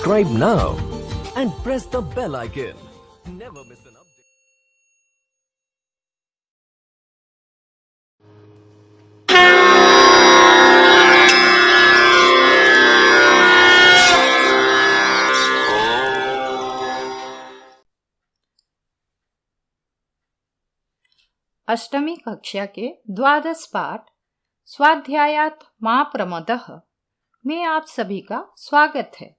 Subscribe now and press the bell icon. Never miss an update. अष्टमी कक्षा के द्वादश पाठ स्वाध्यायात् मा प्रमदः में आप सभी का स्वागत है।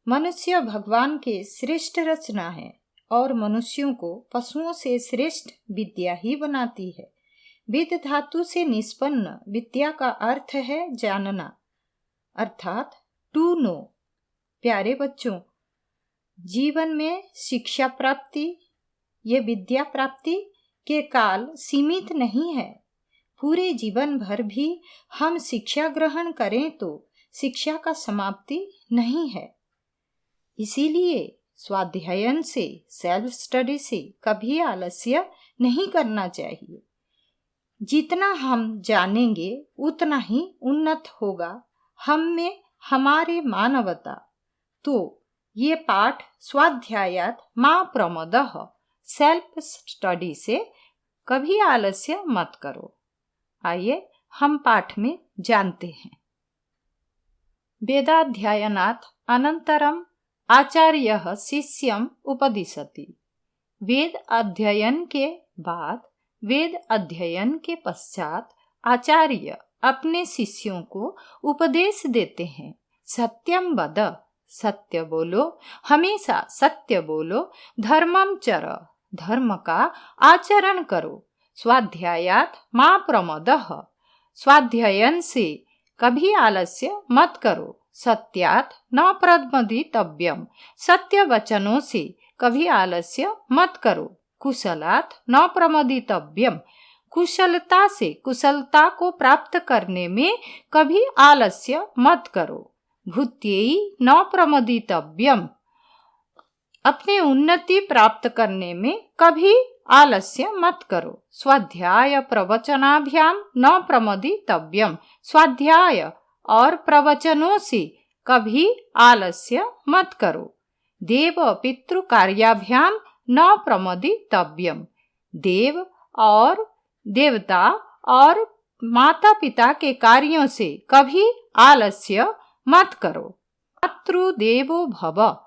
मनुष्य भगवान के श्रेष्ठ रचना है और मनुष्यों को पशुओं से श्रेष्ठ विद्या ही बनाती है। विद धातु से निष्पन्न विद्या का अर्थ है जानना, अर्थात टू नो। प्यारे बच्चों, जीवन में शिक्षा प्राप्ति, ये विद्या प्राप्ति के काल सीमित नहीं है। पूरे जीवन भर भी हम शिक्षा ग्रहण करें तो शिक्षा का समाप्ति नहीं है। इसीलिए स्वाध्यायन से, सेल्फ स्टडी से कभी आलस्य नहीं करना चाहिए। जितना हम जानेंगे उतना ही उन्नत होगा हम में हमारे मानवता। तो ये पाठ स्वाध्यायात् मा प्रमदः, सेल्फ स्टडी से कभी आलस्य मत करो। आइए हम पाठ में जानते हैं। वेदाध्ययनात् अनंतरम आचार्यः शिष्यम् उपदिशति। वेद अध्ययन के बाद, वेद अध्ययन के पश्चात आचार्य अपने शिष्यों को उपदेश देते हैं। सत्यम वद, सत्य बोलो, हमेशा सत्य बोलो। धर्मम चर, धर्म का आचरण करो। स्वाध्यायात् मा प्रमदः, स्वाध्यायन से कभी आलस्य मत करो। सत्यात् न प्रमदितव्यम्, सत्य वचनों से कभी आलस्य मत करो। कुशलात् न प्रमदितव्यम्, कुशलता से कुशलता को प्राप्त करने में कभी आलस्य मत करो। भूत्यै न प्रमदितव्यम्, अपने उन्नति प्राप्त करने में कभी आलस्य मत करो। स्वाध्याय प्रवचनाभ्याम न प्रमदितव्यम्, स्वाध्याय और प्रवचनों से कभी आलस्य मत करो। देव पितृ कार्याभ्याम न प्रमदितव्यम्, देव और देवता और माता पिता के कार्यों से कभी आलस्य मत करो। मातृदेवो भव,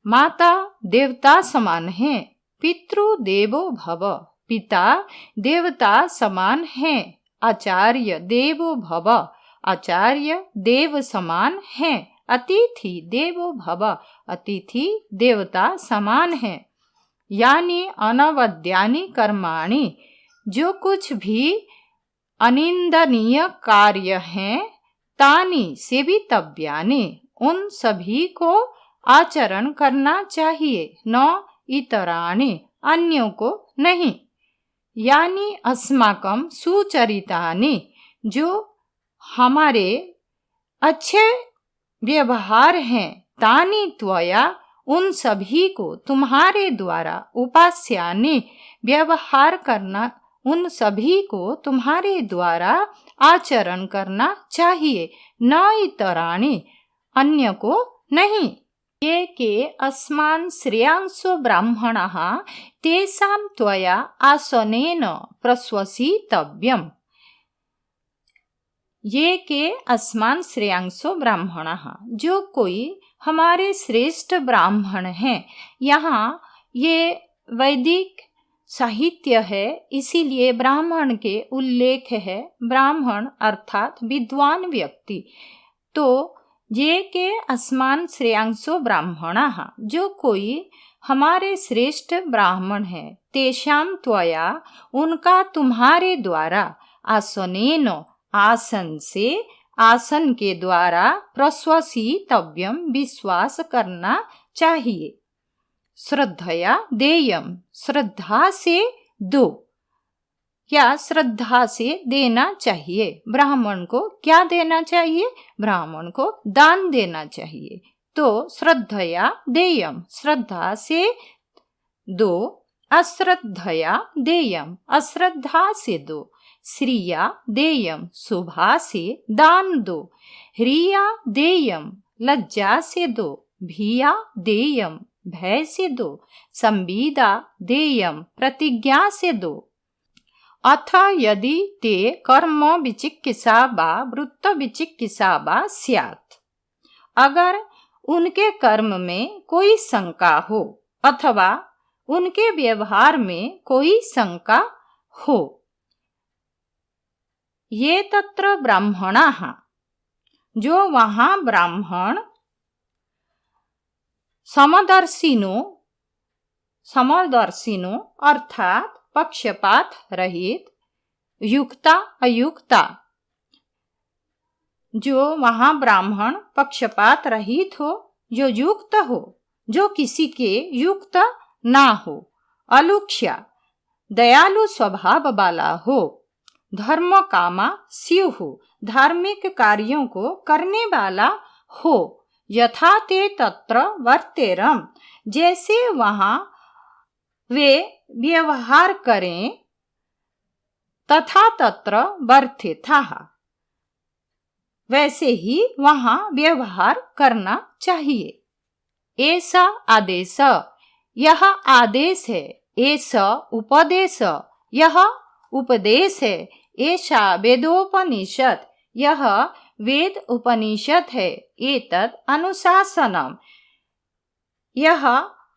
माता देवता समान है। पितृ देवो भव, पिता देवता समान है। आचार्य देवो भव, आचार्य देव समान है। अतिथि देवो भव, अतिथि देवता समान है। यानी अनवद्यानि कर्माणि, जो कुछ भी अनिंदनीय कार्य हैं, तानि सेवितव्यानि, उन सभी को आचरण करना चाहिए। न इतराणि, अन्यों को नहीं। यानी अस्माकं सुचरितानि, जो हमारे अच्छे व्यवहार हैं। तानि त्वया, उन सभी को तुम्हारे द्वारा। उपास्यानि, व्यवहार करना, उन सभी को तुम्हारे द्वारा आचरण करना चाहिए। न इतराणि, अन्य को नहीं। ये के अस्मान् श्रेयांसो ब्राह्मणः तेषां त्वया आसनेन प्रश्वसितव्यम्। ये के अस्मान् श्रेयांसो ब्राह्मणः, जो कोई हमारे श्रेष्ठ ब्राह्मण हैं। यहाँ ये वैदिक साहित्य है, इसीलिए ब्राह्मण के उल्लेख है। ब्राह्मण अर्थात विद्वान व्यक्ति। तो ये के अस्मान् श्रेयांसो ब्राह्मणः, जो कोई हमारे श्रेष्ठ ब्राह्मण है। तेषां त्वया, उनका तुम्हारे द्वारा। आसनेन, आसन से, आसन के द्वारा। प्रश्वसितव्यम्, विश्वास करना चाहिए। श्रद्धया देयम्, श्रद्धा से दो या श्रद्धा से देना चाहिए। ब्राह्मण को क्या देना चाहिए? ब्राह्मण को दान देना चाहिए। तो श्रद्धया देयम्, श्रद्धा से दो। अश्रद्धया देयम्, अश्रद्धा से दो। श्रिया देयम्, शोभा से दान दो। ह्रिया देयम्, लज्जा से दो। भिया देयम, भय से दो, संविदा देयम, प्रतिज्ञा से दो। अथ यदि ते कर्म विचिकित्सा वा वृत्त विचिकित्सा वा स्यात्, अगर उनके कर्म में कोई शंका हो अथवा उनके व्यवहार में कोई शंका हो। ये तत्र ब्राह्मणाः, जो वहाँ ब्राह्मण समदर्शिनो अर्थात पक्षपात रहित, युक्ता अयुक्ता, जो वहाँ ब्राह्मण पक्षपात रहित हो, जो युक्त हो, जो किसी के युक्त ना हो, अलुक्ष्या, दयालु स्वभाव वाला हो, धर्म कामा स्युः, धार्मिक कार्यों को करने वाला हो, यथा ते तत्र वर्तेरम, जैसे वहाँ वे व्यवहार करें, तथा तत्र वर्तेथाः, वैसे ही वहाँ व्यवहार करना चाहिए। ऐसा आदेश, यह आदेश है। ऐसा उपदेश, यह उपदेश है। ऐसा वेदोपनिषद, यह वेद उपनिषद है। एतत् अनुशासनम, यह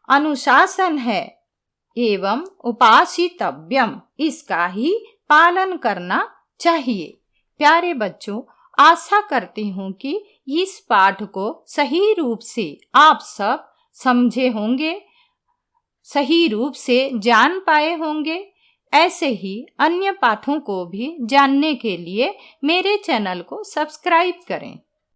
अनुशासन है। एवं उपासितव्यम, इसका ही पालन करना चाहिए। प्यारे बच्चों, आशा करती हूँ कि इस पाठ को सही रूप से आप सब समझे होंगे, सही रूप से जान पाए होंगे। ऐसे ही अन्य पाठों को भी जानने के लिए मेरे चैनल को सब्सक्राइब करें।